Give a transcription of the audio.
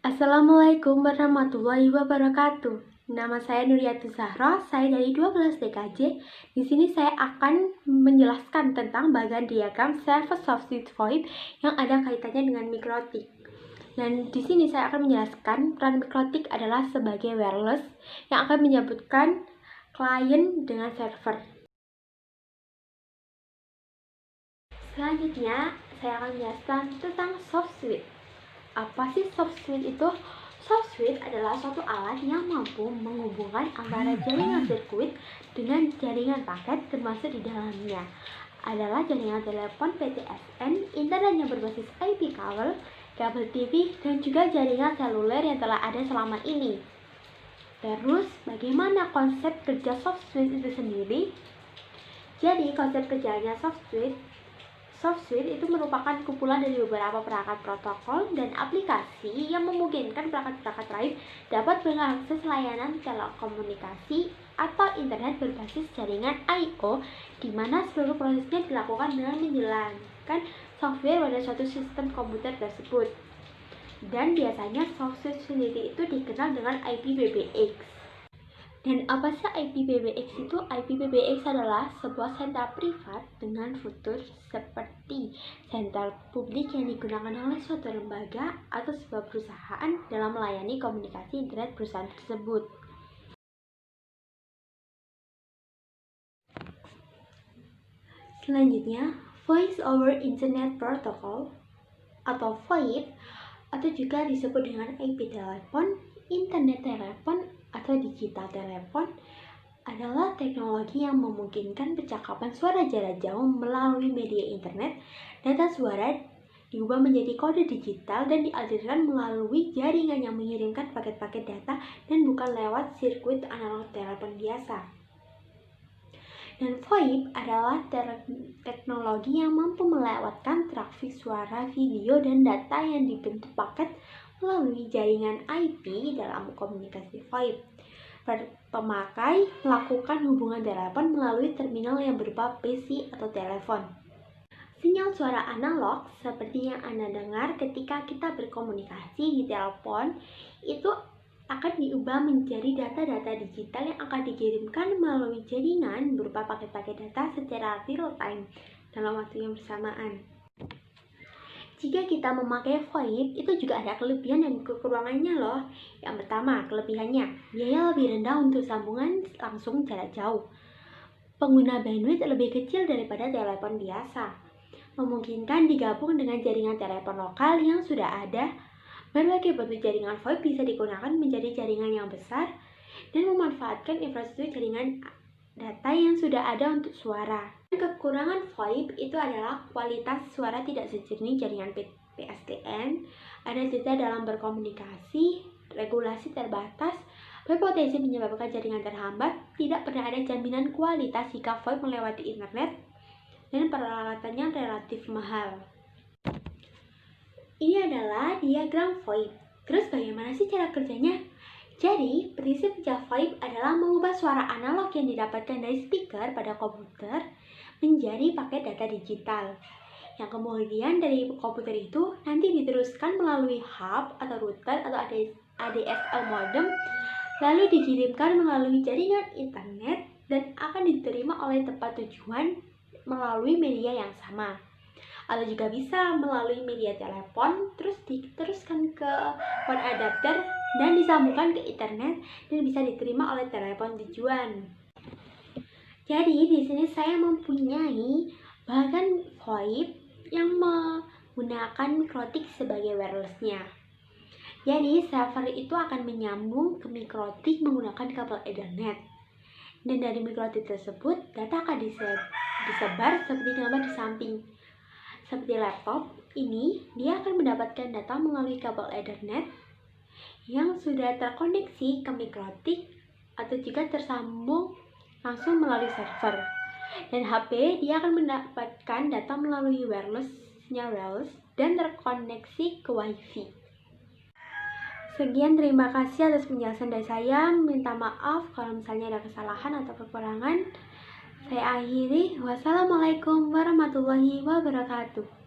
Assalamualaikum warahmatullahi wabarakatuh. Nama saya Nuriyatul Zahra, saya dari 12 DKJ. Di sini saya akan menjelaskan tentang bagian diagram server software VoIP yang ada kaitannya dengan mikrotik. Dan di sini saya akan menjelaskan peran mikrotik adalah sebagai wireless yang akan menyebutkan klien dengan server. Selanjutnya, saya akan menjelaskan tentang software. Apa sih software itu? Software adalah suatu alat yang mampu menghubungkan antara jaringan sirkuit dengan jaringan paket, termasuk di dalamnya adalah jaringan telepon PTSN, internet yang berbasis IP kabel, kabel TV, dan juga jaringan seluler yang telah ada selama ini. Terus, bagaimana konsep kerja software itu sendiri? Jadi, konsep kerjanya Software itu merupakan kumpulan dari beberapa perangkat protokol dan aplikasi yang memungkinkan perangkat-perangkat lain dapat mengakses layanan telekomunikasi atau internet berbasis jaringan I/O, di mana seluruh prosesnya dilakukan dengan menjalankan software pada suatu sistem komputer tersebut. Dan biasanya software sendiri itu dikenal dengan IPPBX. Dan apa sih IPPBX itu? IPPBX adalah sebuah sentra privat dengan fitur seperti sentra publik yang digunakan oleh suatu lembaga atau sebuah perusahaan dalam melayani komunikasi internet perusahaan tersebut. Selanjutnya, Voice over Internet Protocol atau VoIP atau juga disebut dengan IP telepon, internet telepon, atau digital telepon adalah teknologi yang memungkinkan percakapan suara jarak jauh melalui media internet. Data suara diubah menjadi kode digital dan dialirkan melalui jaringan yang mengirimkan paket-paket data dan bukan lewat sirkuit analog telepon biasa. Dan VoIP adalah teknologi yang mampu melewatkan trafik suara, video, dan data yang dibentuk paket melalui jaringan IP dalam komunikasi VoIP. Pemakai melakukan hubungan telepon melalui terminal yang berupa PC atau telepon. Sinyal suara analog seperti yang Anda dengar ketika kita berkomunikasi di telepon itu akan diubah menjadi data-data digital yang akan dikirimkan melalui jaringan berupa paket-paket data secara real time dalam waktu yang bersamaan. Jika kita memakai VoIP, itu juga ada kelebihan dan kekurangannya loh. Yang pertama, kelebihannya, biaya lebih rendah untuk sambungan langsung jarak jauh. Pengguna bandwidth lebih kecil daripada telepon biasa. Memungkinkan digabung dengan jaringan telepon lokal yang sudah ada. Berbagai bentuk jaringan VoIP bisa digunakan menjadi jaringan yang besar dan memanfaatkan infrastruktur jaringan data yang sudah ada untuk suara. Kekurangan VoIP itu adalah kualitas suara tidak sejernih jaringan PSTN, ada jeda dalam berkomunikasi, regulasi terbatas, berpotensi menyebabkan jaringan terhambat, tidak pernah ada jaminan kualitas jika VoIP melewati internet, dan peralatannya relatif mahal. Ini adalah diagram VoIP. Terus bagaimana sih cara kerjanya? Jadi, prinsip kerja VoIP adalah mengubah suara analog yang didapatkan dari speaker pada komputer menjadi paket data digital, yang kemudian dari komputer itu nanti diteruskan melalui hub atau router atau ADSL modem, lalu dikirimkan melalui jaringan internet dan akan diterima oleh tempat tujuan melalui media yang sama. Atau juga bisa melalui media telepon, terus diteruskan ke port adapter dan disambungkan ke internet dan bisa diterima oleh telepon tujuan. Jadi di sini saya mempunyai bahan VoIP yang menggunakan mikrotik sebagai wirelessnya. Jadi server itu akan menyambung ke mikrotik menggunakan kabel Ethernet. Dan dari mikrotik tersebut data akan disebar seperti gambar di samping. Seperti laptop ini, dia akan mendapatkan data melalui kabel Ethernet yang sudah terkoneksi ke mikrotik atau juga tersambung langsung melalui server. Dan HP dia akan mendapatkan data melalui wireless dan terkoneksi ke WiFi. Sekian, terima kasih atas penjelasan dari saya. Minta maaf kalau misalnya ada kesalahan atau kekurangan. Saya akhiri. Wassalamualaikum warahmatullahi wabarakatuh.